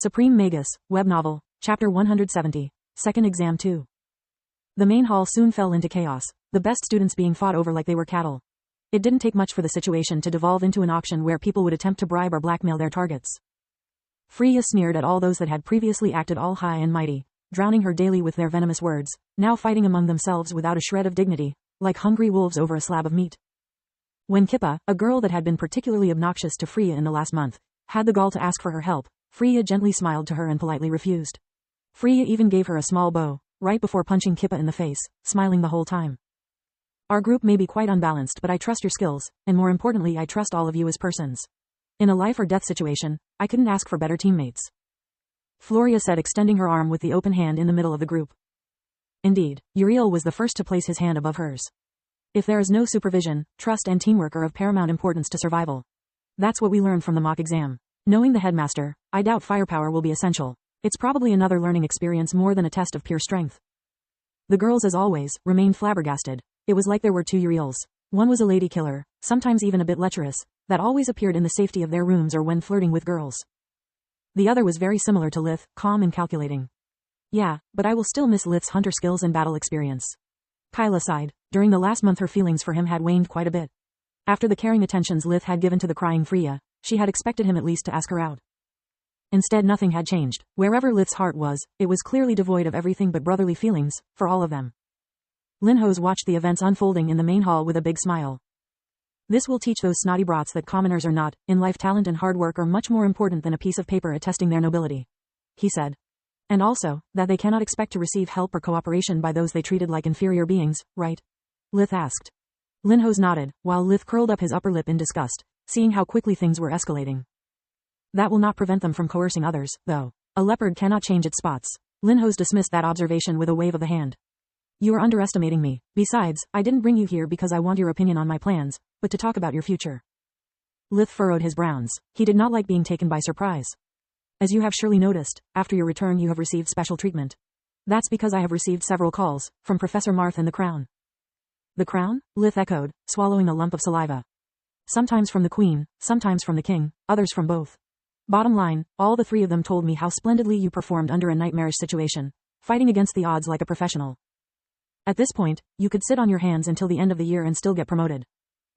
Supreme Magus, Web Novel, Chapter 170, Second Exam 2. The main hall soon fell into chaos, the best students being fought over like they were cattle. It didn't take much for the situation to devolve into an auction where people would attempt to bribe or blackmail their targets. Freya sneered at all those that had previously acted all high and mighty, drowning her daily with their venomous words, now fighting among themselves without a shred of dignity, like hungry wolves over a slab of meat. When Kippa, a girl that had been particularly obnoxious to Freya in the last month, had the gall to ask for her help, Freya gently smiled to her and politely refused. Freya even gave her a small bow, right before punching Kippa in the face, smiling the whole time. Our group may be quite unbalanced, but I trust your skills, and more importantly I trust all of you as persons. In a life or death situation, I couldn't ask for better teammates. Floria said, extending her arm with the open hand in the middle of the group. Indeed, Uriel was the first to place his hand above hers. If there is no supervision, trust and teamwork are of paramount importance to survival. That's what we learned from the mock exam. Knowing the headmaster, I doubt firepower will be essential. It's probably another learning experience more than a test of pure strength. The girls, as always, remained flabbergasted. It was like there were two Uriels. One was a lady killer, sometimes even a bit lecherous, that always appeared in the safety of their rooms or when flirting with girls. The other was very similar to Lith, calm and calculating. Yeah, but I will still miss Lith's hunter skills and battle experience. Kyla sighed. During the last month her feelings for him had waned quite a bit. After the caring attentions Lith had given to the crying Freya, she had expected him at least to ask her out. Instead nothing had changed. Wherever Lith's heart was, it was clearly devoid of everything but brotherly feelings, for all of them. Linhos watched the events unfolding in the main hall with a big smile. This will teach those snotty brats that commoners are not, in life talent and hard work are much more important than a piece of paper attesting their nobility, he said. And also, that they cannot expect to receive help or cooperation by those they treated like inferior beings, right? Lith asked. Linhos nodded, while Lith curled up his upper lip in disgust, seeing how quickly things were escalating. That will not prevent them from coercing others, though. A leopard cannot change its spots. Linhos dismissed that observation with a wave of the hand. You are underestimating me. Besides, I didn't bring you here because I want your opinion on my plans, but to talk about your future. Lith furrowed his brows. He did not like being taken by surprise. As you have surely noticed, after your return you have received special treatment. That's because I have received several calls, from Professor Marth and the Crown. The Crown? Lith echoed, swallowing a lump of saliva. Sometimes from the Queen, sometimes from the King, others from both. Bottom line, all the three of them told me how splendidly you performed under a nightmarish situation, fighting against the odds like a professional. At this point, you could sit on your hands until the end of the year and still get promoted.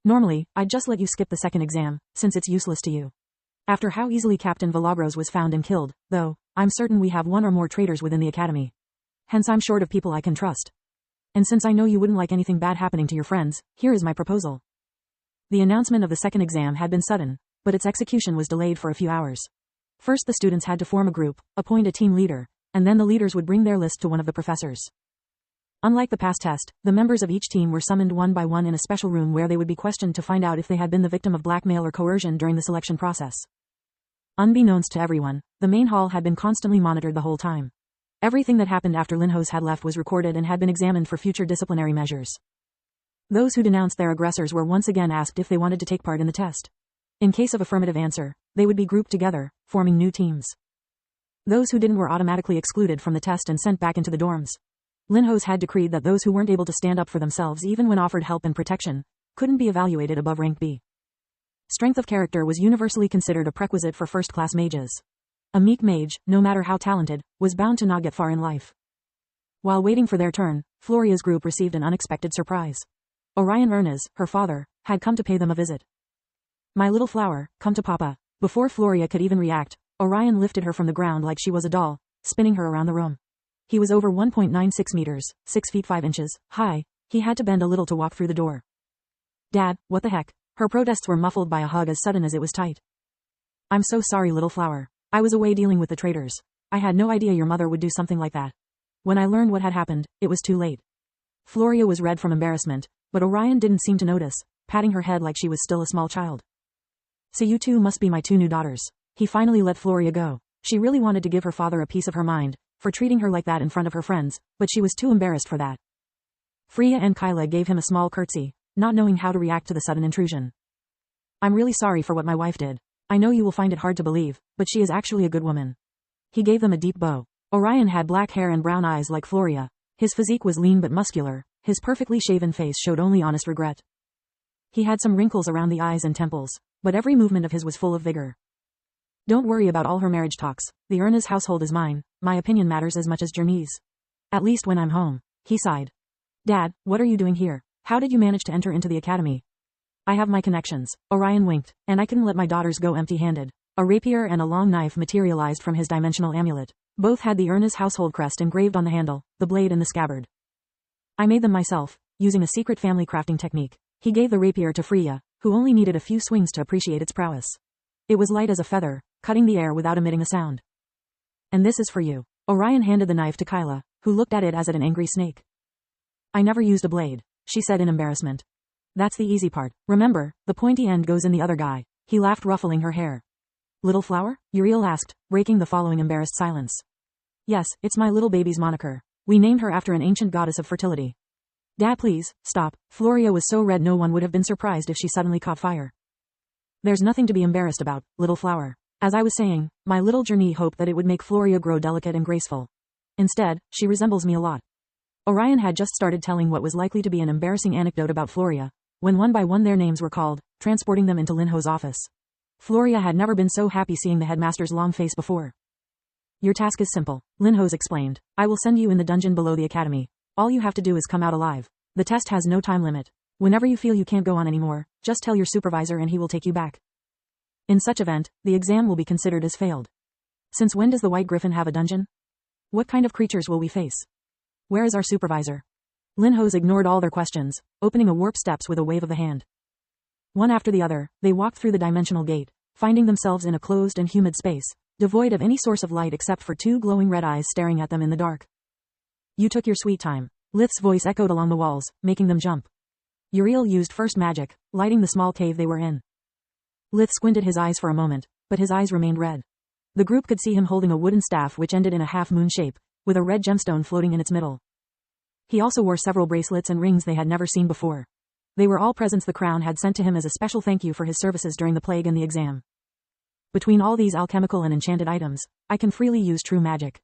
Normally, I'd just let you skip the second exam, since it's useless to you. After how easily Captain Vilagros was found and killed, though, I'm certain we have one or more traitors within the academy. Hence I'm short of people I can trust. And since I know you wouldn't like anything bad happening to your friends, here is my proposal. The announcement of the second exam had been sudden, but its execution was delayed for a few hours. First the students had to form a group, appoint a team leader, and then the leaders would bring their list to one of the professors. Unlike the past test, the members of each team were summoned one by one in a special room where they would be questioned to find out if they had been the victim of blackmail or coercion during the selection process. Unbeknownst to everyone, the main hall had been constantly monitored the whole time. Everything that happened after Linhos had left was recorded and had been examined for future disciplinary measures. Those who denounced their aggressors were once again asked if they wanted to take part in the test. In case of affirmative answer, they would be grouped together, forming new teams. Those who didn't were automatically excluded from the test and sent back into the dorms. Linhos had decreed that those who weren't able to stand up for themselves even when offered help and protection, couldn't be evaluated above rank B. Strength of character was universally considered a prerequisite for first-class mages. A meek mage, no matter how talented, was bound to not get far in life. While waiting for their turn, Floria's group received an unexpected surprise. Orion Ernez, her father, had come to pay them a visit. My little flower, come to Papa. Before Floria could even react, Orion lifted her from the ground like she was a doll, spinning her around the room. He was over 1.96 meters, 6 feet 5 inches, high. He had to bend a little to walk through the door. Dad, what the heck? Her protests were muffled by a hug as sudden as it was tight. I'm so sorry, little flower. I was away dealing with the traitors. I had no idea your mother would do something like that. When I learned what had happened, it was too late. Floria was red from embarrassment, but Orion didn't seem to notice, patting her head like she was still a small child. So you two must be my two new daughters. He finally let Floria go. She really wanted to give her father a piece of her mind, for treating her like that in front of her friends, but she was too embarrassed for that. Freya and Kyla gave him a small curtsy, not knowing how to react to the sudden intrusion. I'm really sorry for what my wife did. I know you will find it hard to believe, but she is actually a good woman. He gave them a deep bow. Orion had black hair and brown eyes like Floria. His physique was lean but muscular. His perfectly shaven face showed only honest regret. He had some wrinkles around the eyes and temples, but every movement of his was full of vigor. Don't worry about all her marriage talks. The Erna's household is mine. My opinion matters as much as Jermy's. At least when I'm home. He sighed. Dad, what are you doing here? How did you manage to enter into the academy? I have my connections. Orion winked, and I couldn't let my daughters go empty-handed. A rapier and a long knife materialized from his dimensional amulet. Both had the Erna's household crest engraved on the handle, the blade in the scabbard. I made them myself, using a secret family crafting technique. He gave the rapier to Freya, who only needed a few swings to appreciate its prowess. It was light as a feather, cutting the air without emitting a sound. And this is for you. Orion handed the knife to Kyla, who looked at it as at an angry snake. I never used a blade, she said in embarrassment. That's the easy part. Remember, the pointy end goes in the other guy. He laughed, ruffling her hair. Little Flower? Uriel asked, breaking the following embarrassed silence. Yes, it's my little baby's moniker. We named her after an ancient goddess of fertility. Dad, please, stop. Floria was so red no one would have been surprised if she suddenly caught fire. There's nothing to be embarrassed about, Little Flower. As I was saying, my little journey hoped that it would make Floria grow delicate and graceful. Instead, she resembles me a lot. Orion had just started telling what was likely to be an embarrassing anecdote about Floria, when one by one their names were called, transporting them into Linho's office. Floria had never been so happy seeing the headmaster's long face before. Your task is simple, Linho's explained. I will send you in the dungeon below the academy. All you have to do is come out alive. The test has no time limit. Whenever you feel you can't go on anymore, just tell your supervisor and he will take you back. In such event, the exam will be considered as failed. Since when does the White Griffin have a dungeon? What kind of creatures will we face? Where is our supervisor? Linho's ignored all their questions, opening a warp steps with a wave of the hand. One after the other, they walked through the dimensional gate, finding themselves in a closed and humid space, devoid of any source of light except for two glowing red eyes staring at them in the dark. You took your sweet time. Lith's voice echoed along the walls, making them jump. Uriel used first magic, lighting the small cave they were in. Lith squinted his eyes for a moment, but his eyes remained red. The group could see him holding a wooden staff which ended in a half-moon shape, with a red gemstone floating in its middle. He also wore several bracelets and rings they had never seen before. They were all presents the crown had sent to him as a special thank you for his services during the plague and the exam. Between all these alchemical and enchanted items, I can freely use true magic.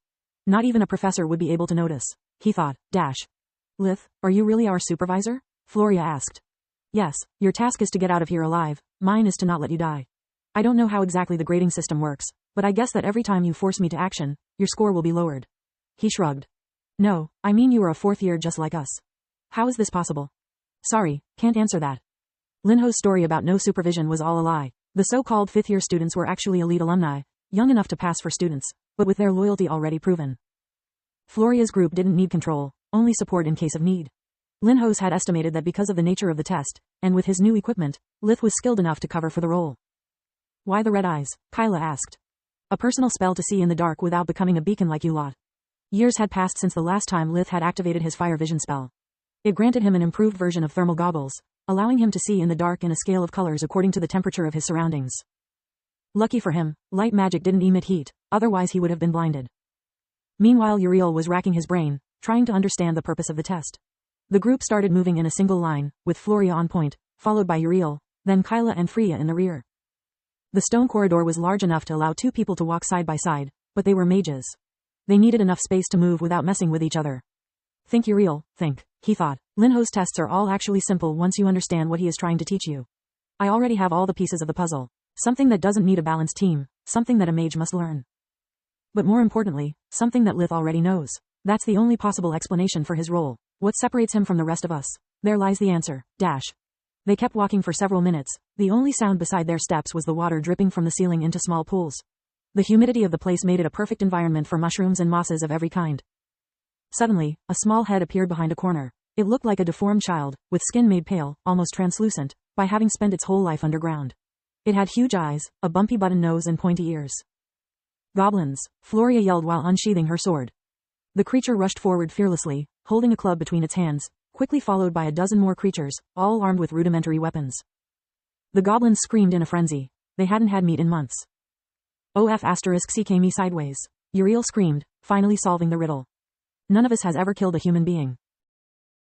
Not even a professor would be able to notice, he thought. Lith, are you really our supervisor? Floria asked. Yes, your task is to get out of here alive, mine is to not let you die. I don't know how exactly the grading system works, but I guess that every time you force me to action, your score will be lowered. He shrugged. No, I mean you are a fourth year just like us. How is this possible? Sorry, can't answer that. Linho's story about no supervision was all a lie. The so-called fifth-year students were actually elite alumni, young enough to pass for students, but with their loyalty already proven. Floria's group didn't need control, only support in case of need. Linho's had estimated that because of the nature of the test, and with his new equipment, Lith was skilled enough to cover for the role. Why the red eyes? Kyla asked. A personal spell to see in the dark without becoming a beacon like you lot. Years had passed since the last time Lith had activated his fire vision spell. It granted him an improved version of thermal goggles, allowing him to see in the dark in a scale of colors according to the temperature of his surroundings. Lucky for him, light magic didn't emit heat, otherwise he would have been blinded. Meanwhile Uriel was racking his brain, trying to understand the purpose of the test. The group started moving in a single line, with Floria on point, followed by Uriel, then Kyla and Freya in the rear. The stone corridor was large enough to allow two people to walk side by side, but they were mages. They needed enough space to move without messing with each other. Think Uriel, think, he thought. Linho's tests are all actually simple once you understand what he is trying to teach you. I already have all the pieces of the puzzle. Something that doesn't need a balanced team, something that a mage must learn. But more importantly, something that Lith already knows. That's the only possible explanation for his role. What separates him from the rest of us? There lies the answer. They kept walking for several minutes. The only sound beside their steps was the water dripping from the ceiling into small pools. The humidity of the place made it a perfect environment for mushrooms and mosses of every kind. Suddenly, a small head appeared behind a corner. It looked like a deformed child, with skin made pale, almost translucent, by having spent its whole life underground. It had huge eyes, a bumpy button nose and pointy ears. Goblins, Floria yelled while unsheathing her sword. The creature rushed forward fearlessly, holding a club between its hands, quickly followed by a dozen more creatures, all armed with rudimentary weapons. The goblins screamed in a frenzy. They hadn't had meat in months. C came me sideways. Uriel screamed, finally solving the riddle. None of us has ever killed a human being.